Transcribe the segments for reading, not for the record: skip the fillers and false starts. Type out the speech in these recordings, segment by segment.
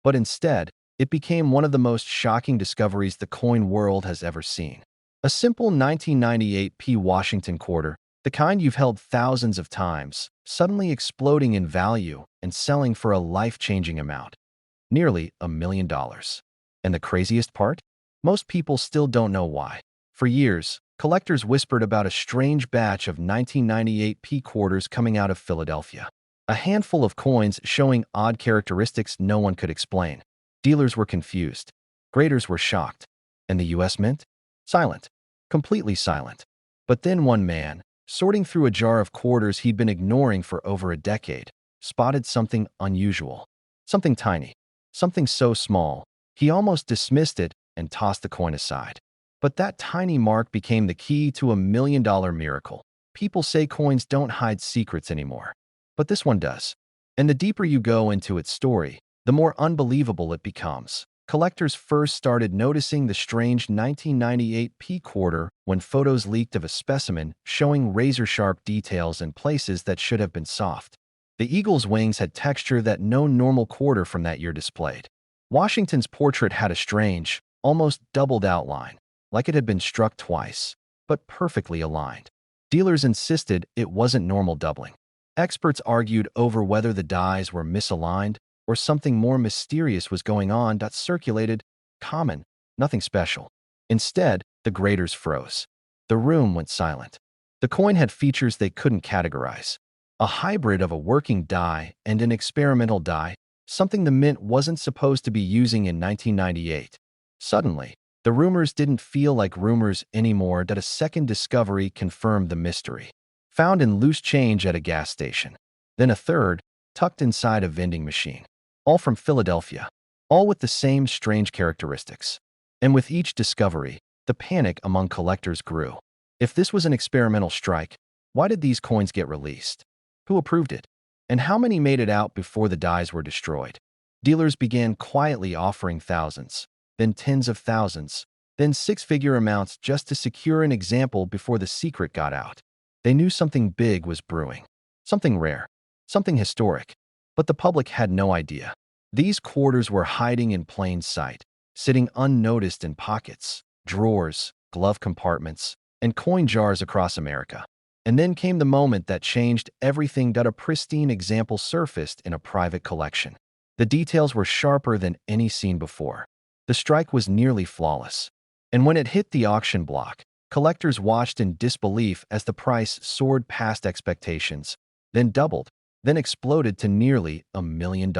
But instead, it became one of the most shocking discoveries the coin world has ever seen. A simple 1998 P Washington quarter, the kind you've held thousands of times, suddenly exploding in value and selling for a life-changing amount. Nearly $1 million. And the craziest part? Most people still don't know why. For years, collectors whispered about a strange batch of 1998 P quarters coming out of Philadelphia. A handful of coins showing odd characteristics no one could explain. Dealers were confused. Graders were shocked. And the US Mint? Silent. Completely silent. But then one man, sorting through a jar of quarters he'd been ignoring for over a decade, spotted something unusual. Something tiny. Something so small, he almost dismissed it and tossed the coin aside. But that tiny mark became the key to $1 million miracle. People say coins don't hide secrets anymore. But this one does. And the deeper you go into its story, the more unbelievable it becomes. Collectors first started noticing the strange 1998 P quarter when photos leaked of a specimen showing razor-sharp details in places that should have been soft. The eagle's wings had texture that no normal quarter from that year displayed. Washington's portrait had a strange, almost doubled outline, like it had been struck twice, but perfectly aligned. Dealers insisted it wasn't normal doubling. Experts argued over whether the dies were misaligned or something more mysterious was going on. Circulated, common, nothing special. Instead, the graders froze. The room went silent. The coin had features they couldn't categorize. A hybrid of a working die and an experimental die, something the Mint wasn't supposed to be using in 1998. Suddenly, the rumors didn't feel like rumors anymore. A second discovery confirmed the mystery. Found in loose change at a gas station. Then a third, tucked inside a vending machine. All from Philadelphia. All with the same strange characteristics. And with each discovery, the panic among collectors grew. If this was an experimental strike, why did these coins get released? Who approved it? And how many made it out before the dies were destroyed? Dealers began quietly offering thousands, then tens of thousands, then six-figure amounts just to secure an example before the secret got out. They knew something big was brewing. Something rare. Something historic. But the public had no idea. These quarters were hiding in plain sight, sitting unnoticed in pockets, drawers, glove compartments, and coin jars across America. And then came the moment that changed everything. A pristine example surfaced in a private collection. The details were sharper than any seen before. The strike was nearly flawless. And when it hit the auction block, collectors watched in disbelief as the price soared past expectations, then doubled, then exploded to nearly $1 million.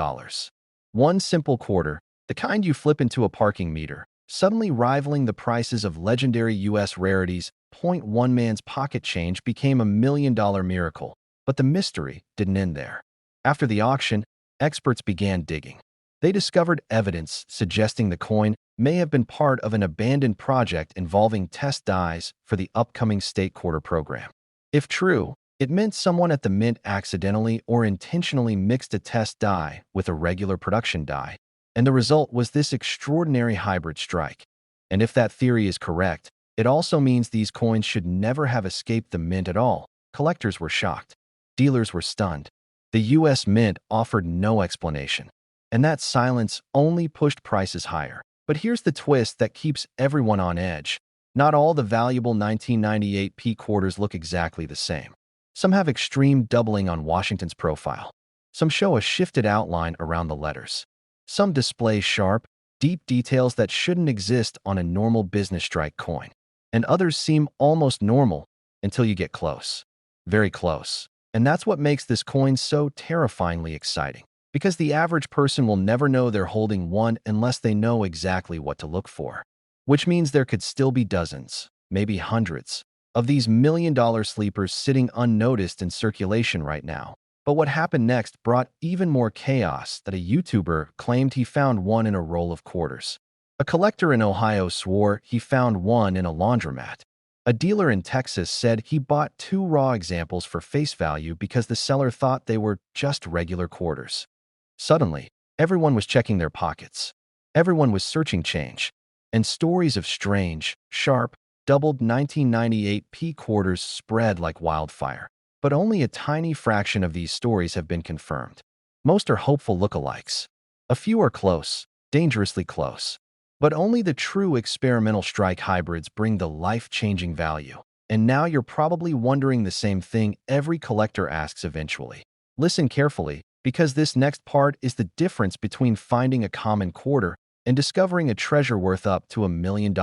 One simple quarter, the kind you flip into a parking meter, suddenly rivaling the prices of legendary U.S. rarities. One man's pocket change became $1 million miracle. But the mystery didn't end there. After the auction, experts began digging. They discovered evidence suggesting the coin may have been part of an abandoned project involving test dies for the upcoming state quarter program. If true, it meant someone at the Mint accidentally or intentionally mixed a test die with a regular production die, and the result was this extraordinary hybrid strike. And if that theory is correct, it also means these coins should never have escaped the Mint at all. Collectors were shocked. Dealers were stunned. The U.S. Mint offered no explanation. And that silence only pushed prices higher. But here's the twist that keeps everyone on edge. Not all the valuable 1998 P quarters look exactly the same. Some have extreme doubling on Washington's profile. Some show a shifted outline around the letters. Some display sharp, deep details that shouldn't exist on a normal business strike coin. And others seem almost normal until you get close. Very close. And that's what makes this coin so terrifyingly exciting. Because the average person will never know they're holding one unless they know exactly what to look for. Which means there could still be dozens, maybe hundreds, of these million-dollar sleepers sitting unnoticed in circulation right now. But what happened next brought even more chaos. That a YouTuber claimed he found one in a roll of quarters. A collector in Ohio swore he found one in a laundromat. A dealer in Texas said he bought 2 raw examples for face value because the seller thought they were just regular quarters. Suddenly, everyone was checking their pockets. Everyone was searching change. And stories of strange, sharp, doubled 1998 P quarters spread like wildfire. But only a tiny fraction of these stories have been confirmed. Most are hopeful lookalikes. A few are close, dangerously close. But only the true experimental strike hybrids bring the life-changing value. And now you're probably wondering the same thing every collector asks eventually. Listen carefully, because this next part is the difference between finding a common quarter and discovering a treasure worth up to $1 million.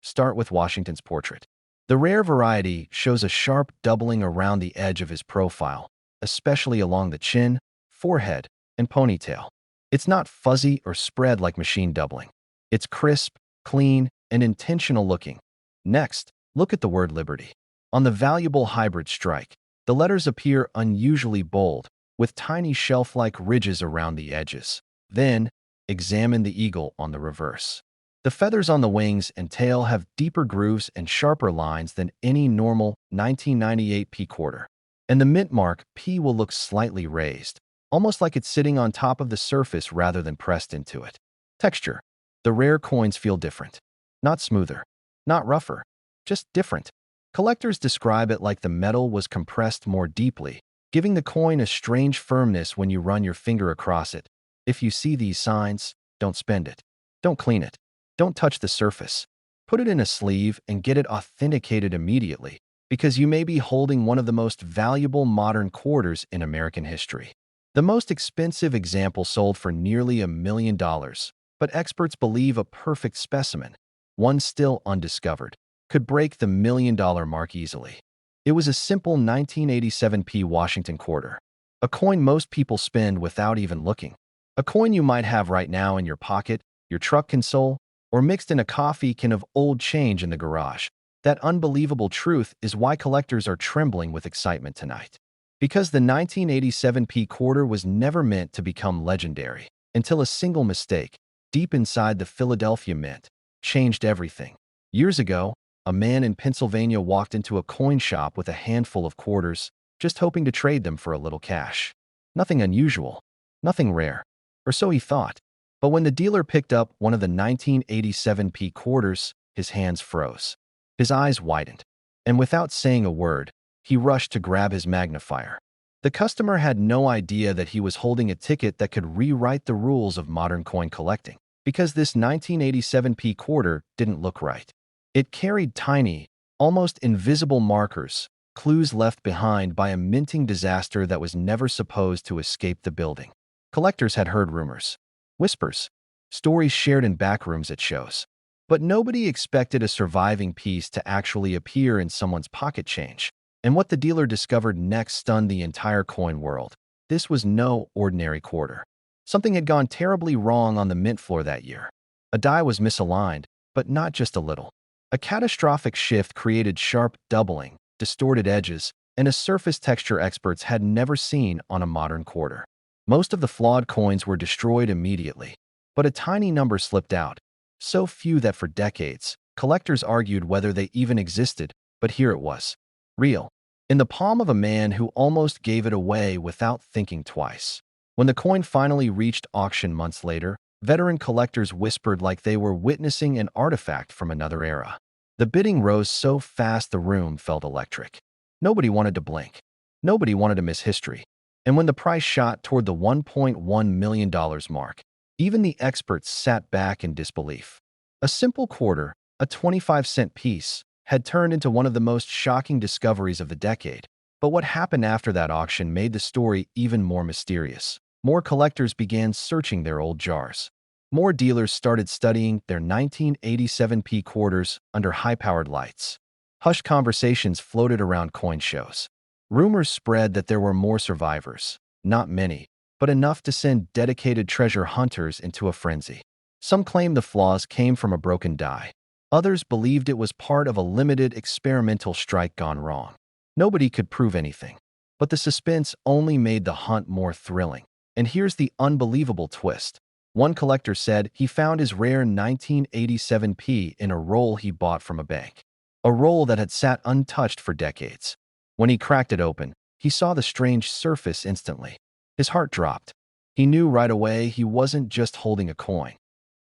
Start with Washington's portrait. The rare variety shows a sharp doubling around the edge of his profile, especially along the chin, forehead, and ponytail. It's not fuzzy or spread like machine doubling. It's crisp, clean, and intentional looking. Next, look at the word Liberty. On the valuable hybrid strike, the letters appear unusually bold, with tiny shelf-like ridges around the edges. Then, examine the eagle on the reverse. The feathers on the wings and tail have deeper grooves and sharper lines than any normal 1998 P quarter. And the mint mark P will look slightly raised, almost like it's sitting on top of the surface rather than pressed into it. Texture. The rare coins feel different. Not smoother, not rougher, just different. Collectors describe it like the metal was compressed more deeply, giving the coin a strange firmness when you run your finger across it. If you see these signs, don't spend it. Don't clean it. Don't touch the surface. Put it in a sleeve and get it authenticated immediately, because you may be holding one of the most valuable modern quarters in American history. The most expensive example sold for nearly $1 million, but experts believe a perfect specimen, one still undiscovered, could break the $1 million mark easily. It was a simple 1987 P Washington quarter, a coin most people spend without even looking. A coin you might have right now in your pocket, your truck console, or mixed in a coffee can of old change in the garage. That unbelievable truth is why collectors are trembling with excitement tonight. Because the 1987 P quarter was never meant to become legendary until a single mistake, deep inside the Philadelphia Mint, changed everything. Years ago, a man in Pennsylvania walked into a coin shop with a handful of quarters, just hoping to trade them for a little cash. Nothing unusual, nothing rare, or so he thought. But when the dealer picked up one of the 1987 P quarters, his hands froze. His eyes widened, and without saying a word, he rushed to grab his magnifier. The customer had no idea that he was holding a ticket that could rewrite the rules of modern coin collecting, because this 1987 P quarter didn't look right. It carried tiny, almost invisible markers, clues left behind by a minting disaster that was never supposed to escape the building. Collectors had heard rumors, whispers, stories shared in backrooms at shows. But nobody expected a surviving piece to actually appear in someone's pocket change. And what the dealer discovered next stunned the entire coin world. This was no ordinary quarter. Something had gone terribly wrong on the mint floor that year. A die was misaligned, but not just a little. A catastrophic shift created sharp doubling, distorted edges, and a surface texture experts had never seen on a modern quarter. Most of the flawed coins were destroyed immediately, but a tiny number slipped out. So few that for decades, collectors argued whether they even existed, but here it was. Real. In the palm of a man who almost gave it away without thinking twice. When the coin finally reached auction months later, veteran collectors whispered like they were witnessing an artifact from another era. The bidding rose so fast the room felt electric. Nobody wanted to blink. Nobody wanted to miss history. And when the price shot toward the $1.1 million mark, even the experts sat back in disbelief. A simple quarter, a 25-cent piece, had turned into one of the most shocking discoveries of the decade. But what happened after that auction made the story even more mysterious. More collectors began searching their old jars. More dealers started studying their 1987 P quarters under high-powered lights. Hushed conversations floated around coin shows. Rumors spread that there were more survivors. Not many, but enough to send dedicated treasure hunters into a frenzy. Some claimed the flaws came from a broken die. Others believed it was part of a limited experimental strike gone wrong. Nobody could prove anything. But the suspense only made the hunt more thrilling. And here's the unbelievable twist. One collector said he found his rare 1987 P in a roll he bought from a bank. A roll that had sat untouched for decades. When he cracked it open, he saw the strange surface instantly. His heart dropped. He knew right away he wasn't just holding a coin.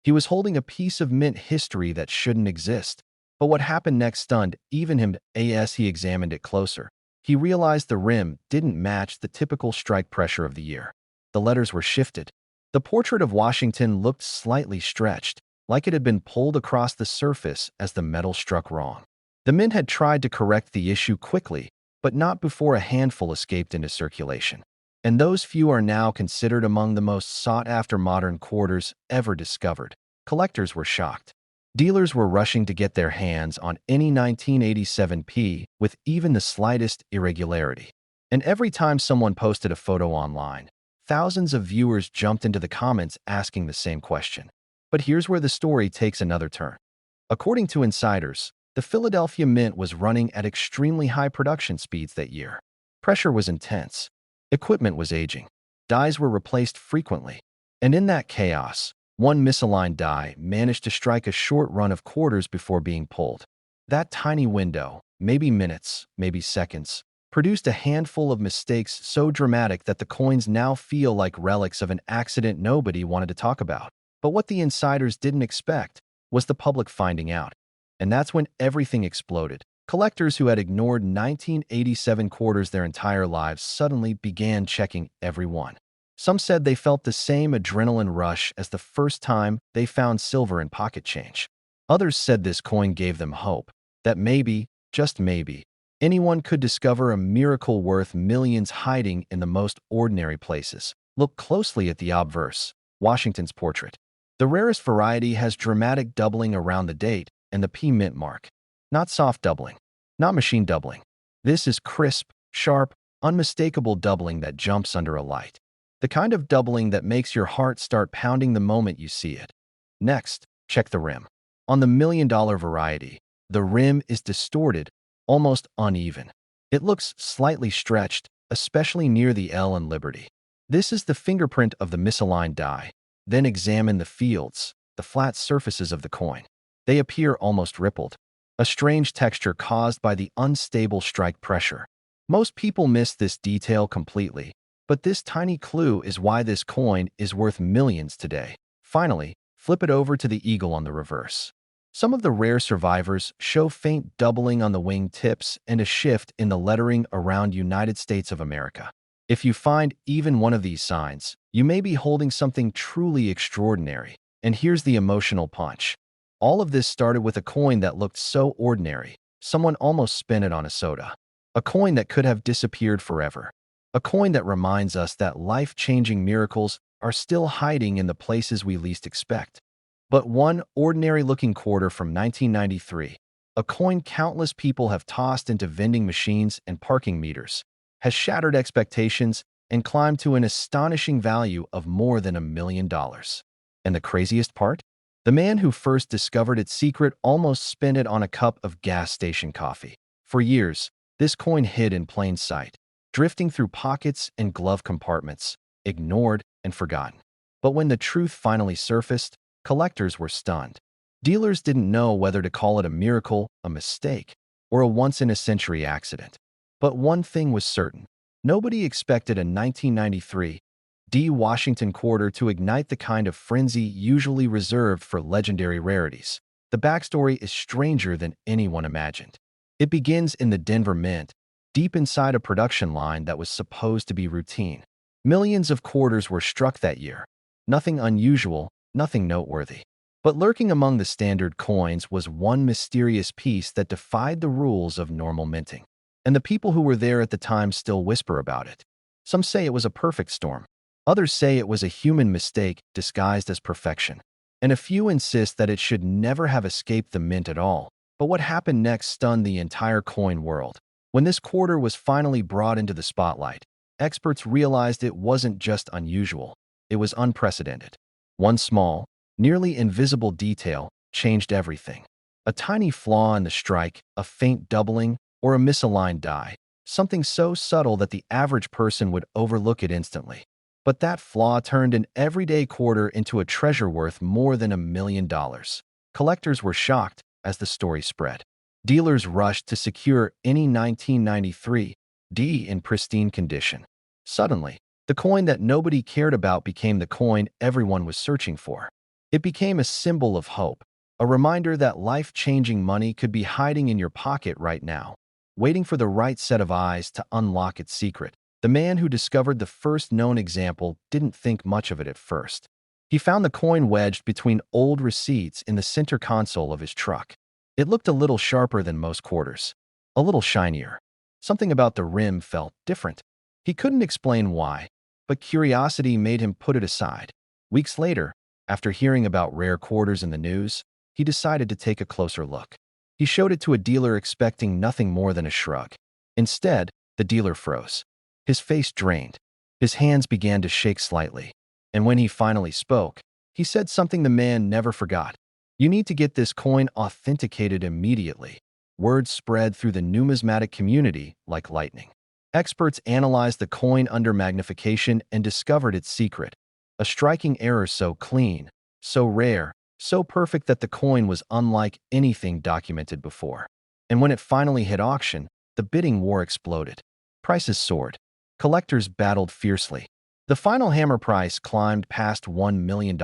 He was holding a piece of mint history that shouldn't exist. But what happened next stunned even him. As he examined it closer, he realized the rim didn't match the typical strike pressure of the year. The letters were shifted. The portrait of Washington looked slightly stretched, like it had been pulled across the surface as the metal struck wrong. The mint had tried to correct the issue quickly, but not before a handful escaped into circulation. And those few are now considered among the most sought-after modern quarters ever discovered. Collectors were shocked. Dealers were rushing to get their hands on any 1987p with even the slightest irregularity. And every time someone posted a photo online, thousands of viewers jumped into the comments asking the same question. But here's where the story takes another turn. According to insiders, the Philadelphia Mint was running at extremely high production speeds that year. Pressure was intense. Equipment was aging. Dies were replaced frequently. And in that chaos, one misaligned die managed to strike a short run of quarters before being pulled. That tiny window, maybe minutes, maybe seconds, produced a handful of mistakes so dramatic that the coins now feel like relics of an accident nobody wanted to talk about. But what the insiders didn't expect was the public finding out. And that's when everything exploded. Collectors who had ignored 1987 quarters their entire lives suddenly began checking every one. Some said they felt the same adrenaline rush as the first time they found silver in pocket change. Others said this coin gave them hope, that maybe, just maybe, anyone could discover a miracle worth millions hiding in the most ordinary places. Look closely at the obverse, Washington's portrait. The rarest variety has dramatic doubling around the date and the P mint mark. Not soft doubling, not machine doubling. This is crisp, sharp, unmistakable doubling that jumps under a light. The kind of doubling that makes your heart start pounding the moment you see it. Next, check the rim. On the $1 million variety, the rim is distorted, almost uneven. It looks slightly stretched, especially near the L and Liberty. This is the fingerprint of the misaligned die. Then examine the fields, the flat surfaces of the coin. They appear almost rippled, a strange texture caused by the unstable strike pressure. Most people miss this detail completely, but this tiny clue is why this coin is worth millions today. Finally, flip it over to the eagle on the reverse. Some of the rare survivors show faint doubling on the wing tips and a shift in the lettering around United States of America. If you find even one of these signs, you may be holding something truly extraordinary. And here's the emotional punch. All of this started with a coin that looked so ordinary, someone almost spent it on a soda. A coin that could have disappeared forever. A coin that reminds us that life-changing miracles are still hiding in the places we least expect. But one ordinary-looking quarter from 1993, a coin countless people have tossed into vending machines and parking meters, has shattered expectations and climbed to an astonishing value of more than $1 million. And the craziest part? The man who first discovered its secret almost spent it on a cup of gas station coffee. For years, this coin hid in plain sight, drifting through pockets and glove compartments, ignored and forgotten. But when the truth finally surfaced, collectors were stunned. Dealers didn't know whether to call it a miracle, a mistake, or a once-in-a-century accident. But one thing was certain. Nobody expected a 1993 D. Washington quarter to ignite the kind of frenzy usually reserved for legendary rarities. The backstory is stranger than anyone imagined. It begins in the Denver Mint, deep inside a production line that was supposed to be routine. Millions of quarters were struck that year. Nothing unusual, nothing noteworthy. But lurking among the standard coins was one mysterious piece that defied the rules of normal minting. And the people who were there at the time still whisper about it. Some say it was a perfect storm. Others say it was a human mistake disguised as perfection. And a few insist that it should never have escaped the mint at all. But what happened next stunned the entire coin world. When this quarter was finally brought into the spotlight, experts realized it wasn't just unusual, it was unprecedented. One small, nearly invisible detail changed everything. A tiny flaw in the strike, a faint doubling, or a misaligned die, something so subtle that the average person would overlook it instantly. But that flaw turned an everyday quarter into a treasure worth more than $1 million. Collectors were shocked as the story spread. Dealers rushed to secure any 1993 D in pristine condition. Suddenly, the coin that nobody cared about became the coin everyone was searching for. It became a symbol of hope, a reminder that life-changing money could be hiding in your pocket right now, waiting for the right set of eyes to unlock its secret. The man who discovered the first known example didn't think much of it at first. He found the coin wedged between old receipts in the center console of his truck. It looked a little sharper than most quarters, a little shinier. Something about the rim felt different. He couldn't explain why, but curiosity made him put it aside. Weeks later, after hearing about rare quarters in the news, he decided to take a closer look. He showed it to a dealer expecting nothing more than a shrug. Instead, the dealer froze. His face drained. His hands began to shake slightly. And when he finally spoke, he said something the man never forgot. "You need to get this coin authenticated immediately." Word spread through the numismatic community like lightning. Experts analyzed the coin under magnification and discovered its secret. A striking error so clean, so rare, so perfect that the coin was unlike anything documented before. And when it finally hit auction, the bidding war exploded. Prices soared. Collectors battled fiercely. The final hammer price climbed past $1 million,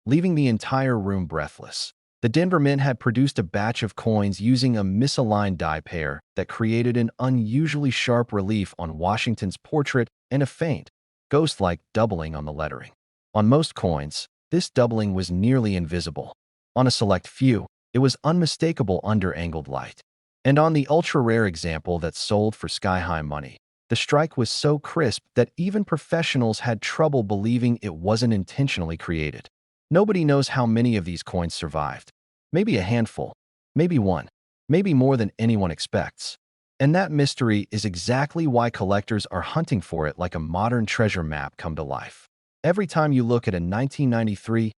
leaving the entire room breathless. The Denver Mint had produced a batch of coins using a misaligned die pair that created an unusually sharp relief on Washington's portrait and a faint, ghost-like doubling on the lettering. On most coins, this doubling was nearly invisible. On a select few, it was unmistakable under angled light. And on the ultra-rare example that sold for sky-high money, the strike was so crisp that even professionals had trouble believing it wasn't intentionally created. Nobody knows how many of these coins survived. Maybe a handful, maybe one, maybe more than anyone expects. And that mystery is exactly why collectors are hunting for it like a modern treasure map come to life. Every time you look at a 1993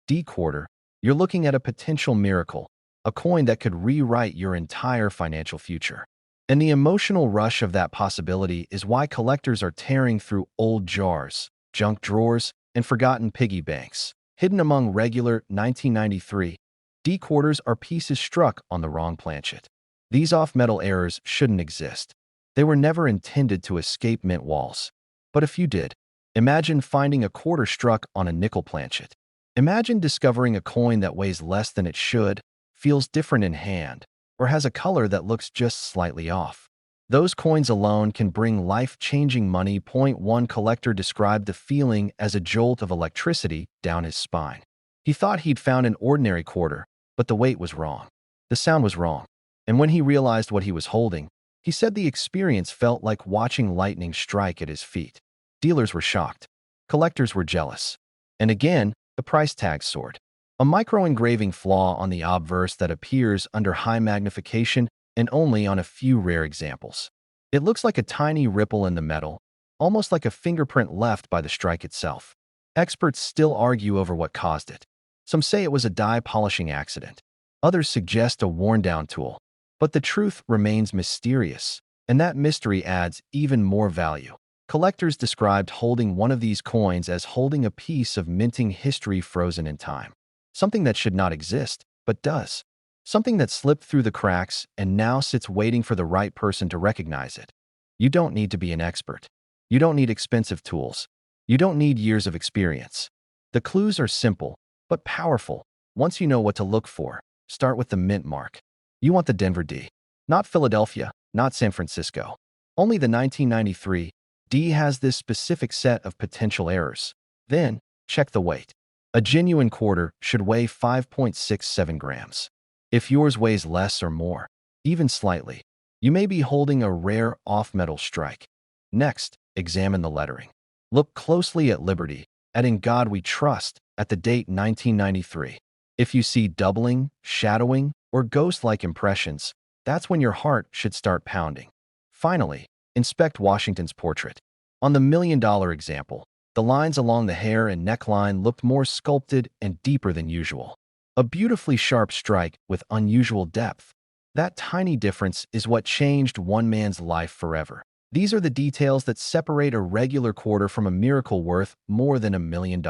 D quarter, you're looking at a potential miracle, a coin that could rewrite your entire financial future. And the emotional rush of that possibility is why collectors are tearing through old jars, junk drawers, and forgotten piggy banks. Hidden among regular 1993 D quarters are pieces struck on the wrong planchet. These off-metal errors shouldn't exist. They were never intended to escape mint walls. But a few did. Imagine finding a quarter struck on a nickel planchet. Imagine discovering a coin that weighs less than it should, feels different in hand, or has a color that looks just slightly off. Those coins alone can bring life-changing money. One collector described the feeling as a jolt of electricity down his spine. He thought he'd found an ordinary quarter, but the weight was wrong. The sound was wrong. And when he realized what he was holding, he said the experience felt like watching lightning strike at his feet. Dealers were shocked. Collectors were jealous. And again, the price tag soared. A micro-engraving flaw on the obverse that appears under high magnification and only on a few rare examples. It looks like a tiny ripple in the metal, almost like a fingerprint left by the strike itself. Experts still argue over what caused it. Some say it was a die polishing accident. Others suggest a worn-down tool. But the truth remains mysterious, and that mystery adds even more value. Collectors described holding one of these coins as holding a piece of minting history frozen in time. Something that should not exist, but does. Something that slipped through the cracks and now sits waiting for the right person to recognize it. You don't need to be an expert. You don't need expensive tools. You don't need years of experience. The clues are simple, but powerful. Once you know what to look for, start with the mint mark. You want the Denver D. Not Philadelphia, not San Francisco. Only the 1993 D has this specific set of potential errors. Then, check the weight. A genuine quarter should weigh 5.67 grams. If yours weighs less or more, even slightly, you may be holding a rare off-metal strike. Next, examine the lettering. Look closely at Liberty, at In God We Trust, at the date 1993. If you see doubling, shadowing, or ghost-like impressions, that's when your heart should start pounding. Finally, inspect Washington's portrait. On the $1 million example, the lines along the hair and neckline looked more sculpted and deeper than usual. A beautifully sharp strike with unusual depth. That tiny difference is what changed one man's life forever. These are the details that separate a regular quarter from a miracle worth more than $1 million.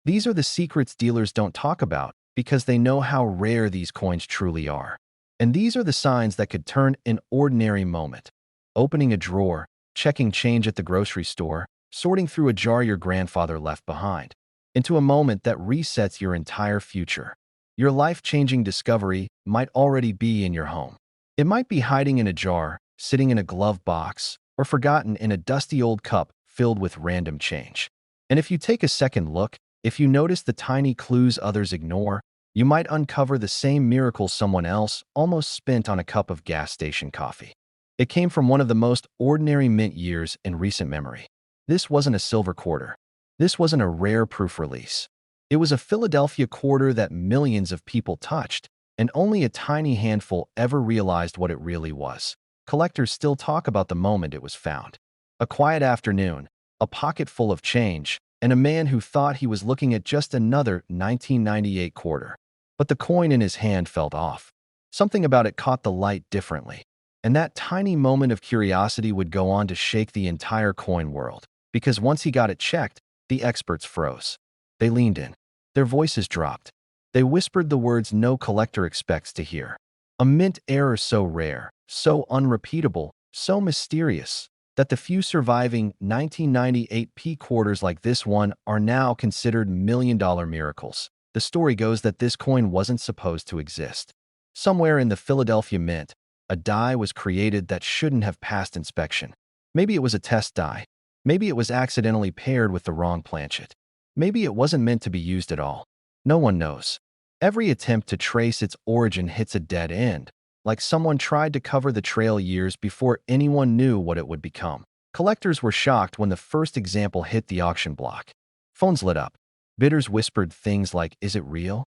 These are the secrets dealers don't talk about because they know how rare these coins truly are. And these are the signs that could turn an ordinary moment. Opening a drawer, checking change at the grocery store, sorting through a jar your grandfather left behind, into a moment that resets your entire future. Your life-changing discovery might already be in your home. It might be hiding in a jar, sitting in a glove box, or forgotten in a dusty old cup filled with random change. And if you take a second look, if you notice the tiny clues others ignore, you might uncover the same miracle someone else almost spent on a cup of gas station coffee. It came from one of the most ordinary mint years in recent memory. This wasn't a silver quarter. This wasn't a rare proof release. It was a Philadelphia quarter that millions of people touched, and only a tiny handful ever realized what it really was. Collectors still talk about the moment it was found. A quiet afternoon, a pocket full of change, and a man who thought he was looking at just another 1998 quarter. But the coin in his hand felt off. Something about it caught the light differently. And that tiny moment of curiosity would go on to shake the entire coin world. Because once he got it checked, the experts froze. They leaned in. Their voices dropped. They whispered the words no collector expects to hear. A mint error so rare, so unrepeatable, so mysterious, that the few surviving 1998 P quarters like this one are now considered million-dollar miracles. The story goes that this coin wasn't supposed to exist. Somewhere in the Philadelphia Mint, a die was created that shouldn't have passed inspection. Maybe it was a test die. Maybe it was accidentally paired with the wrong planchet. Maybe it wasn't meant to be used at all. No one knows. Every attempt to trace its origin hits a dead end, like someone tried to cover the trail years before anyone knew what it would become. Collectors were shocked when the first example hit the auction block. Phones lit up. Bidders whispered things like, "Is it real?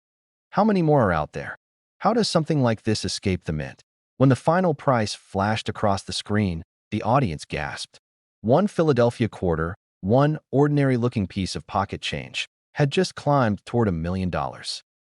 How many more are out there? How does something like this escape the mint?" When the final price flashed across the screen, the audience gasped. One Philadelphia quarter, one ordinary-looking piece of pocket change, had just climbed toward $1 million.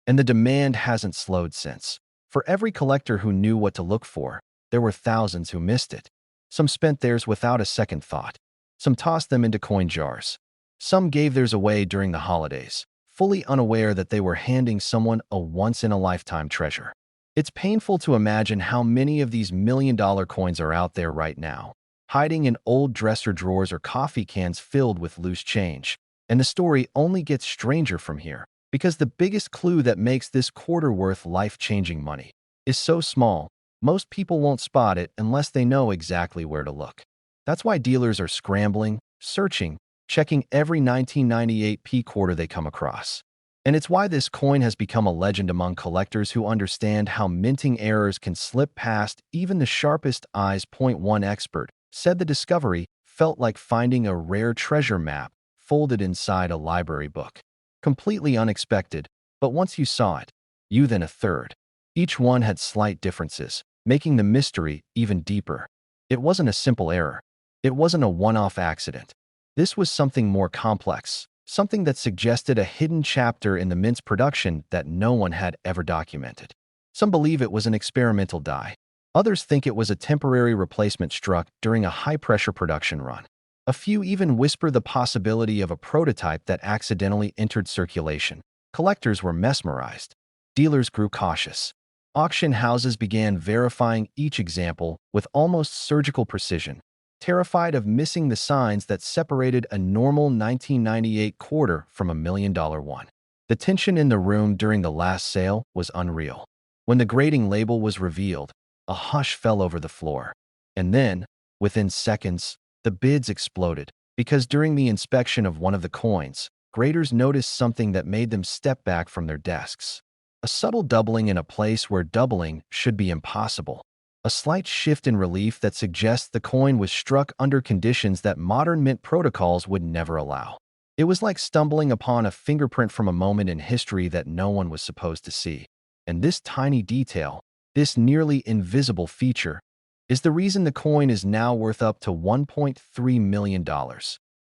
And the demand hasn't slowed since. For every collector who knew what to look for, there were thousands who missed it. Some spent theirs without a second thought. Some tossed them into coin jars. Some gave theirs away during the holidays, fully unaware that they were handing someone a once-in-a-lifetime treasure. It's painful to imagine how many of these million-dollar coins are out there right now, hiding in old dresser drawers or coffee cans filled with loose change. And the story only gets stranger from here, because the biggest clue that makes this quarter worth life-changing money is so small, most people won't spot it unless they know exactly where to look. That's why dealers are scrambling, searching, checking every 1998 P quarter they come across. And it's why this coin has become a legend among collectors who understand how minting errors can slip past even the sharpest eyes. One expert said the discovery felt like finding a rare treasure map folded inside a library book. Completely unexpected, but once you saw it, you then a third. Each one had slight differences, making the mystery even deeper. It wasn't a simple error. It wasn't a one-off accident. This was something more complex, something that suggested a hidden chapter in the mint's production that no one had ever documented. Some believe it was an experimental die. Others think it was a temporary replacement struck during a high-pressure production run. A few even whisper the possibility of a prototype that accidentally entered circulation. Collectors were mesmerized. Dealers grew cautious. Auction houses began verifying each example with almost surgical precision, terrified of missing the signs that separated a normal 1998 quarter from $1 million one. The tension in the room during the last sale was unreal. When the grading label was revealed, a hush fell over the floor. And then, within seconds, the bids exploded, because during the inspection of one of the coins, graders noticed something that made them step back from their desks. A subtle doubling in a place where doubling should be impossible. A slight shift in relief that suggests the coin was struck under conditions that modern mint protocols would never allow. It was like stumbling upon a fingerprint from a moment in history that no one was supposed to see. And this tiny detail, this nearly invisible feature, is the reason the coin is now worth up to $1.3 million.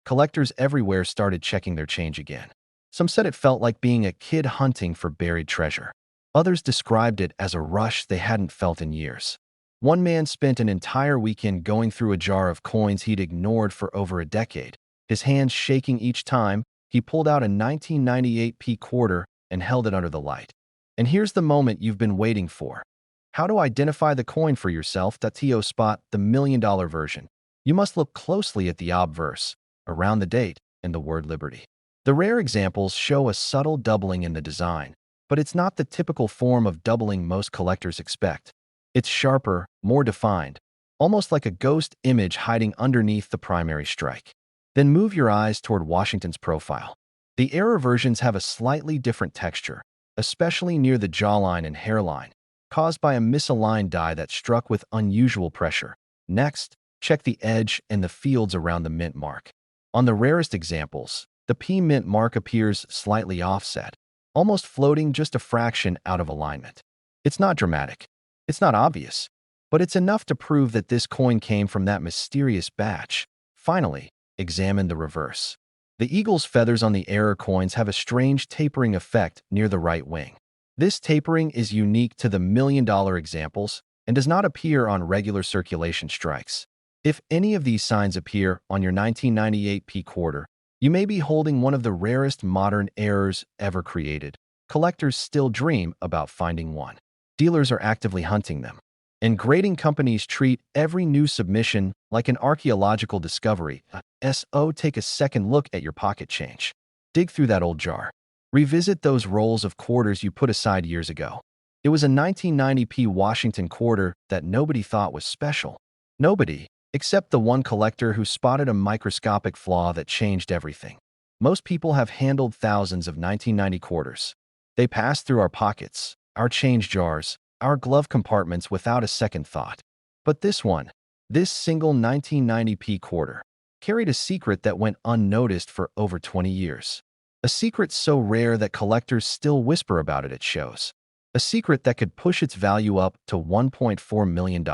Collectors everywhere started checking their change again. Some said it felt like being a kid hunting for buried treasure. Others described it as a rush they hadn't felt in years. One man spent an entire weekend going through a jar of coins he'd ignored for over a decade, his hands shaking each time he pulled out a 1998 P quarter and held it under the light. And here's the moment you've been waiting for. How to identify the coin for yourself. To spot the $1 million version, you must look closely at the obverse, around the date, and the word Liberty. The rare examples show a subtle doubling in the design, but it's not the typical form of doubling most collectors expect. It's sharper, more defined, almost like a ghost image hiding underneath the primary strike. Then move your eyes toward Washington's profile. The error versions have a slightly different texture, especially near the jawline and hairline, caused by a misaligned die that struck with unusual pressure. Next, check the edge and the fields around the mint mark. On the rarest examples, the P mint mark appears slightly offset, almost floating just a fraction out of alignment. It's not dramatic. It's not obvious. But it's enough to prove that this coin came from that mysterious batch. Finally, examine the reverse. The eagle's feathers on the error coins have a strange tapering effect near the right wing. This tapering is unique to the million-dollar examples and does not appear on regular circulation strikes. If any of these signs appear on your 1998 P quarter, you may be holding one of the rarest modern errors ever created. Collectors still dream about finding one. Dealers are actively hunting them. And grading companies treat every new submission like an archaeological discovery. Take a second look at your pocket change. Dig through that old jar. Revisit those rolls of quarters you put aside years ago. It was a 1990 P Washington quarter that nobody thought was special. Nobody, except the one collector who spotted a microscopic flaw that changed everything. Most people have handled thousands of 1990 quarters. They pass through our pockets, our change jars, our glove compartments without a second thought. But this single 1990 P quarter, carried a secret that went unnoticed for over 20 years. A secret so rare that collectors still whisper about it at shows. A secret that could push its value up to $1.4 million.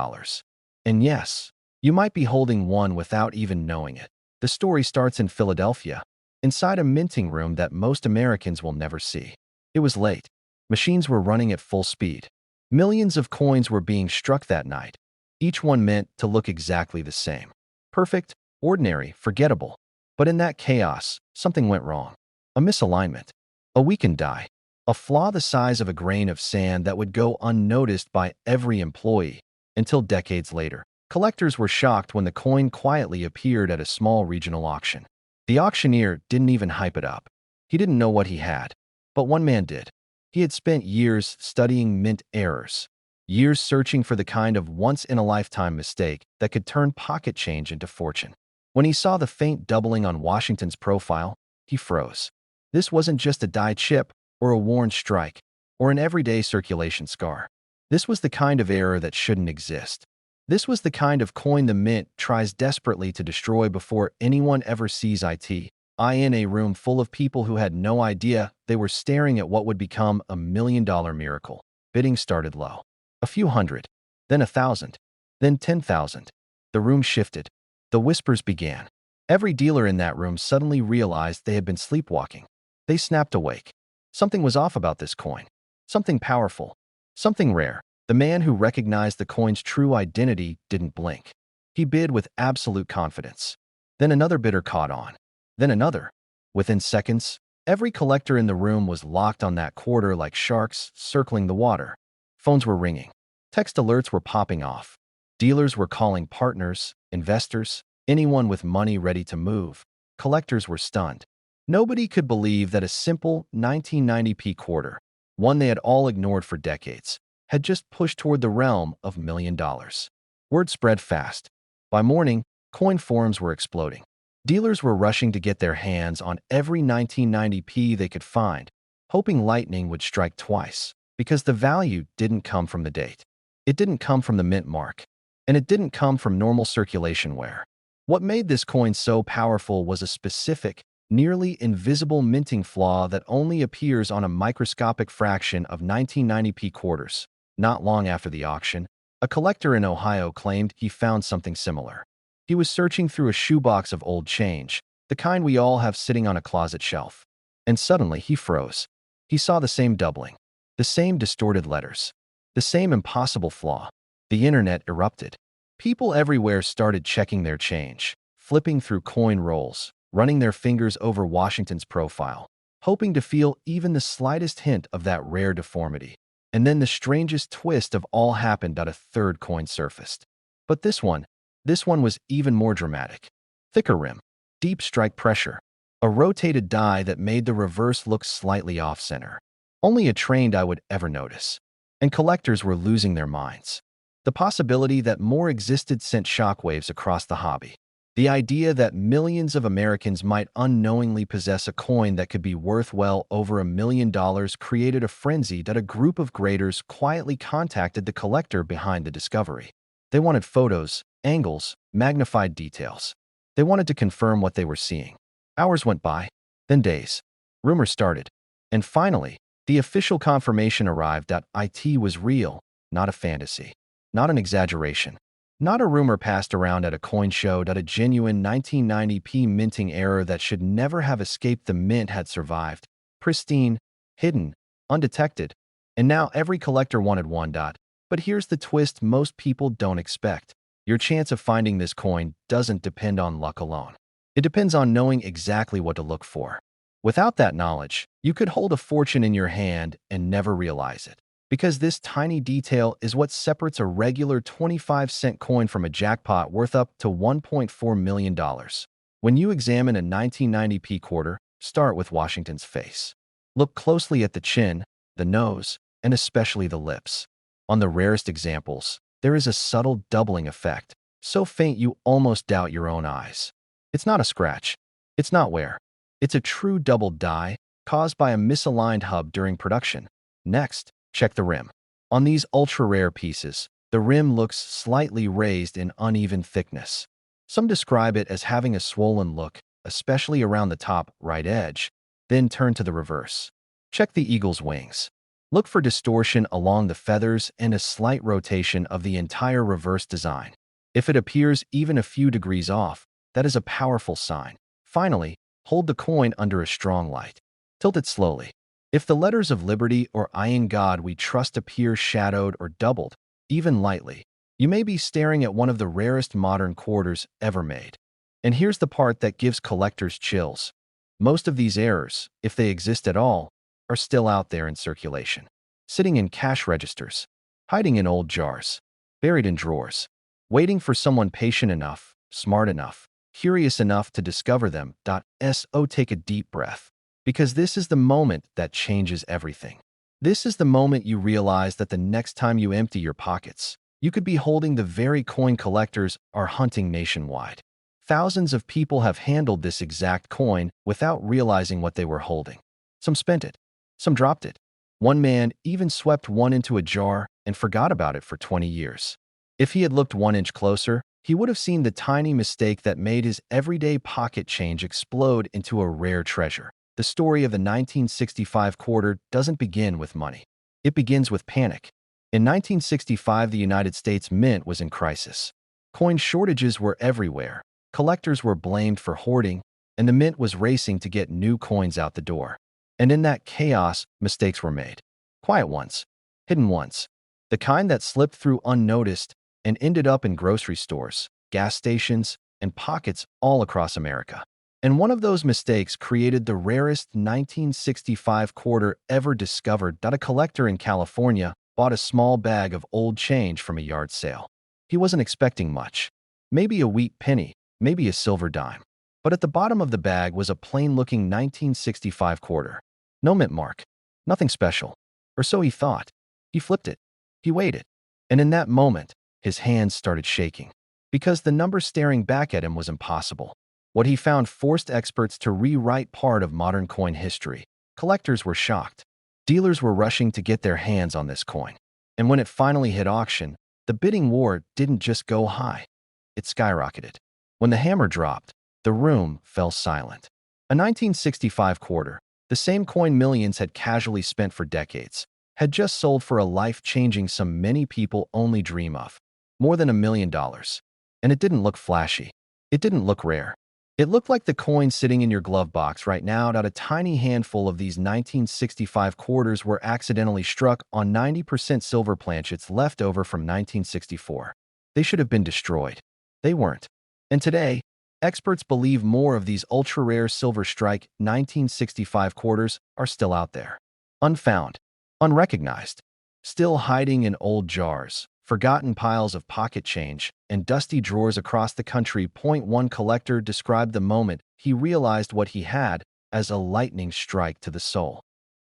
And yes, you might be holding one without even knowing it. The story starts in Philadelphia, inside a minting room that most Americans will never see. It was late. Machines were running at full speed. Millions of coins were being struck that night, each one meant to look exactly the same. Perfect, ordinary, forgettable. But in that chaos, something went wrong. A misalignment. A weakened die. A flaw the size of a grain of sand that would go unnoticed by every employee until decades later. Collectors were shocked when the coin quietly appeared at a small regional auction. The auctioneer didn't even hype it up. He didn't know what he had. But one man did. He had spent years studying mint errors, years searching for the kind of once-in-a-lifetime mistake that could turn pocket change into fortune. When he saw the faint doubling on Washington's profile, he froze. This wasn't just a die chip or a worn strike or an everyday circulation scar. This was the kind of error that shouldn't exist. This was the kind of coin the mint tries desperately to destroy before anyone ever sees it. In a room full of people who had no idea they were staring at what would become a million-dollar miracle. Bidding started low. A few hundred, then 1,000, then 10,000. The room shifted. The whispers began. Every dealer in that room suddenly realized they had been sleepwalking. They snapped awake. Something was off about this coin. Something powerful. Something rare. The man who recognized the coin's true identity didn't blink. He bid with absolute confidence. Then another bidder caught on. Then another. Within seconds, every collector in the room was locked on that quarter like sharks circling the water. Phones were ringing. Text alerts were popping off. Dealers were calling partners, investors, anyone with money ready to move. Collectors were stunned. Nobody could believe that a simple 1990 P quarter, one they had all ignored for decades, had just pushed toward the realm of $1 million. Word spread fast. By morning, coin forums were exploding. Dealers were rushing to get their hands on every 1990 P they could find, hoping lightning would strike twice, because the value didn't come from the date. It didn't come from the mint mark, and it didn't come from normal circulation wear. What made this coin so powerful was a specific, nearly invisible minting flaw that only appears on a microscopic fraction of 1990 P quarters. Not long after the auction, a collector in Ohio claimed he found something similar. He was searching through a shoebox of old change, the kind we all have sitting on a closet shelf. And suddenly he froze. He saw the same doubling, the same distorted letters, the same impossible flaw. The internet erupted. People everywhere started checking their change, flipping through coin rolls, running their fingers over Washington's profile, hoping to feel even the slightest hint of that rare deformity. And then the strangest twist of all happened: a third coin surfaced. But this one was even more dramatic. Thicker rim, deep strike pressure, a rotated die that made the reverse look slightly off-center. Only a trained eye would ever notice. And collectors were losing their minds. The possibility that more existed sent shockwaves across the hobby. The idea that millions of Americans might unknowingly possess a coin that could be worth well over $1 million created a frenzy that a group of graders quietly contacted the collector behind the discovery. They wanted photos, angles, magnified details. They wanted to confirm what they were seeing. Hours went by, then days. Rumors started. And finally, the official confirmation arrived that it was real, not a fantasy, not an exaggeration. Not a rumor passed around at a coin show that a genuine 1990p minting error that should never have escaped the mint had survived. Pristine, hidden, undetected. And now every collector wanted one. But here's the twist most people don't expect. Your chance of finding this coin doesn't depend on luck alone. It depends on knowing exactly what to look for. Without that knowledge, you could hold a fortune in your hand and never realize it. Because this tiny detail is what separates a regular 25-cent coin from a jackpot worth up to $1.4 million. When you examine a 1990p quarter, start with Washington's face. Look closely at the chin, the nose, and especially the lips. On the rarest examples, there is a subtle doubling effect, so faint you almost doubt your own eyes. It's not a scratch. It's not wear. It's a true double die caused by a misaligned hub during production. Next, check the rim. On these ultra-rare pieces, the rim looks slightly raised in uneven thickness. Some describe it as having a swollen look, especially around the top right edge, then turn to the reverse. Check the eagle's wings. Look for distortion along the feathers and a slight rotation of the entire reverse design. If it appears even a few degrees off, that is a powerful sign. Finally, hold the coin under a strong light. Tilt it slowly. If the letters of liberty or I in God we trust appear shadowed or doubled, even lightly, you may be staring at one of the rarest modern quarters ever made. And here's the part that gives collectors chills. Most of these errors, if they exist at all, are still out there in circulation, sitting in cash registers, hiding in old jars, buried in drawers, waiting for someone patient enough, smart enough, curious enough to discover them. So take a deep breath. Because this is the moment that changes everything. This is the moment you realize that the next time you empty your pockets, you could be holding the very coin collectors are hunting nationwide. Thousands of people have handled this exact coin without realizing what they were holding. Some spent it. Some dropped it. One man even swept one into a jar and forgot about it for 20 years. If he had looked 1 inch closer, he would have seen the tiny mistake that made his everyday pocket change explode into a rare treasure. The story of the 1965 quarter doesn't begin with money. It begins with panic. In 1965, the United States Mint was in crisis. Coin shortages were everywhere. Collectors were blamed for hoarding, and the mint was racing to get new coins out the door. And in that chaos, mistakes were made. Quiet ones, hidden ones, the kind that slipped through unnoticed and ended up in grocery stores, gas stations, and pockets all across America. And one of those mistakes created the rarest 1965 quarter ever discovered. A collector in California bought a small bag of old change from a yard sale. He wasn't expecting much. Maybe a wheat penny, maybe a silver dime. But at the bottom of the bag was a plain-looking 1965 quarter. No mint mark. Nothing special. Or so he thought. He flipped it. He weighed it. And in that moment, his hands started shaking. Because the number staring back at him was impossible. What he found forced experts to rewrite part of modern coin history. Collectors were shocked. Dealers were rushing to get their hands on this coin. And when it finally hit auction, the bidding war didn't just go high. It skyrocketed. When the hammer dropped, the room fell silent. A 1965 quarter, the same coin millions had casually spent for decades, had just sold for a life-changing sum many people only dream of. More than $1 million. And it didn't look flashy. It didn't look rare. It looked like the coin sitting in your glove box right now. A tiny handful of these 1965 quarters were accidentally struck on 90% silver planchets left over from 1964. They should have been destroyed. They weren't. And today, experts believe more of these ultra-rare silver strike 1965 quarters are still out there. Unfound, unrecognized, still hiding in old jars, forgotten piles of pocket change, and dusty drawers across the country. One collector described the moment he realized what he had as a lightning strike to the soul.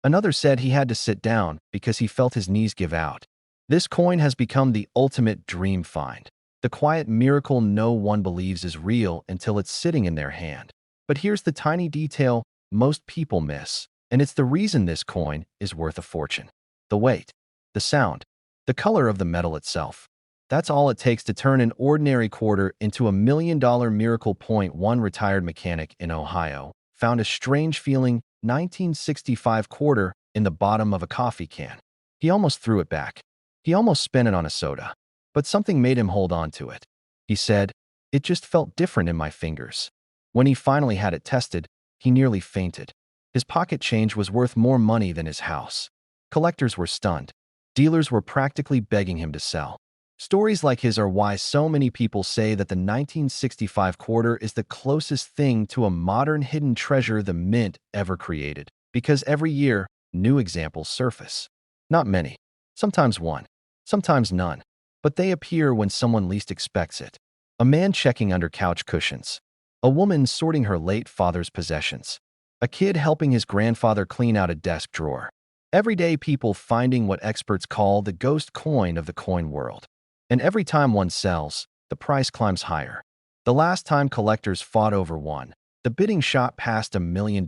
Another said he had to sit down because he felt his knees give out. This coin has become the ultimate dream find, the quiet miracle no one believes is real until it's sitting in their hand. But here's the tiny detail most people miss, and it's the reason this coin is worth a fortune. The weight, the sound, the color of the metal itself. That's all it takes to turn an ordinary quarter into $1 million miracle. One retired mechanic in Ohio found a strange feeling 1965 quarter in the bottom of a coffee can. He almost threw it back. He almost spent it on a soda. But something made him hold on to it. He said, "It just felt different in my fingers." When he finally had it tested, he nearly fainted. His pocket change was worth more money than his house. Collectors were stunned. Dealers were practically begging him to sell. Stories like his are why so many people say that the 1965 quarter is the closest thing to a modern hidden treasure the mint ever created. Because every year, new examples surface. Not many. Sometimes one. Sometimes none. But they appear when someone least expects it. A man checking under couch cushions. A woman sorting her late father's possessions. A kid helping his grandfather clean out a desk drawer. Everyday people finding what experts call the ghost coin of the coin world. And every time one sells, the price climbs higher. The last time collectors fought over one, the bidding shot past $1 million,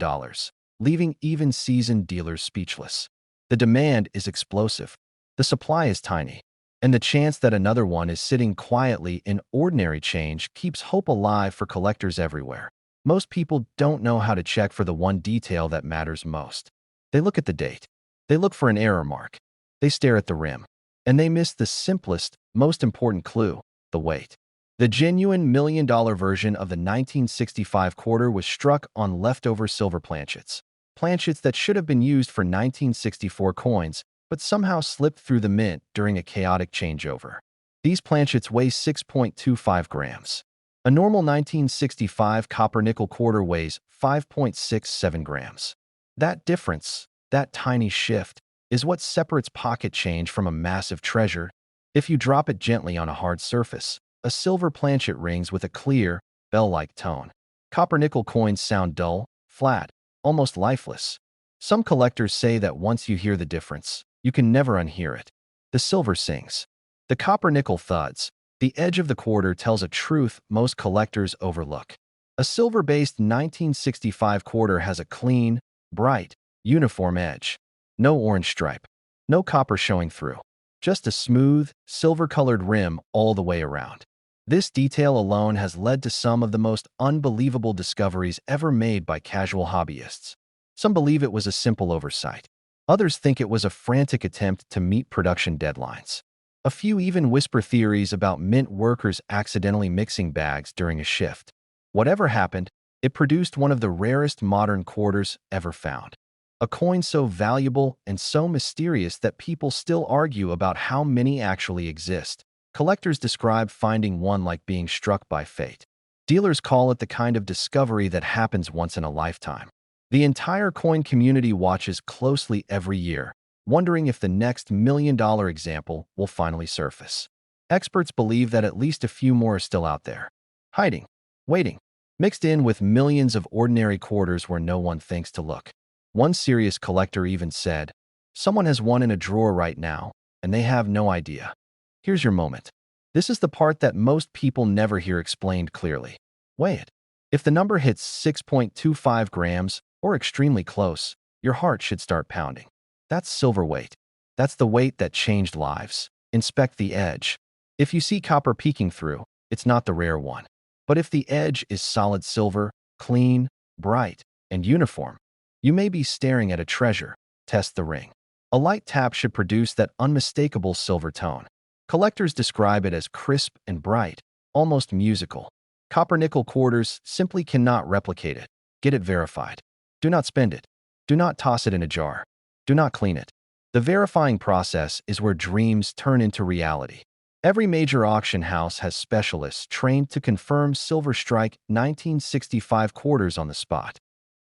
leaving even seasoned dealers speechless. The demand is explosive. The supply is tiny. And the chance that another one is sitting quietly in ordinary change keeps hope alive for collectors everywhere. Most people don't know how to check for the one detail that matters most. They look at the date. They look for an error mark. They stare at the rim. And they miss the simplest, most important clue, the weight. The genuine $1 million version of the 1965 quarter was struck on leftover silver planchets. Planchets that should have been used for 1964 coins, but somehow slipped through the mint during a chaotic changeover. These planchets weigh 6.25 grams. A normal 1965 copper-nickel quarter weighs 5.67 grams. That difference, that tiny shift, is what separates pocket change from a massive treasure. If you drop it gently on a hard surface, a silver planchet rings with a clear, bell-like tone. Copper-nickel coins sound dull, flat, almost lifeless. Some collectors say that once you hear the difference, you can never unhear it. The silver sings. The copper-nickel thuds. The edge of the quarter tells a truth most collectors overlook. A silver-based 1965 quarter has a clean, bright, uniform edge. No orange stripe. No copper showing through. Just a smooth, silver-colored rim all the way around. This detail alone has led to some of the most unbelievable discoveries ever made by casual hobbyists. Some believe it was a simple oversight. Others think it was a frantic attempt to meet production deadlines. A few even whisper theories about mint workers accidentally mixing bags during a shift. Whatever happened, it produced one of the rarest modern quarters ever found. A coin so valuable and so mysterious that people still argue about how many actually exist. Collectors describe finding one like being struck by fate. Dealers call it the kind of discovery that happens once in a lifetime. The entire coin community watches closely every year, wondering if the next $1 million example will finally surface. Experts believe that at least a few more are still out there, hiding, waiting, mixed in with millions of ordinary quarters where no one thinks to look. One serious collector even said, "Someone has one in a drawer right now, and they have no idea." Here's your moment. This is the part that most people never hear explained clearly. Weigh it. If the number hits 6.25 grams, or extremely close, your heart should start pounding. That's silver weight. That's the weight that changed lives. Inspect the edge. If you see copper peeking through, it's not the rare one. But if the edge is solid silver, clean, bright, and uniform, you may be staring at a treasure. Test the ring. A light tap should produce that unmistakable silver tone. Collectors describe it as crisp and bright, almost musical. Copper-nickel quarters simply cannot replicate it. Get it verified. Do not spend it. Do not toss it in a jar. Do not clean it. The verifying process is where dreams turn into reality. Every major auction house has specialists trained to confirm silver strike 1965 quarters on the spot.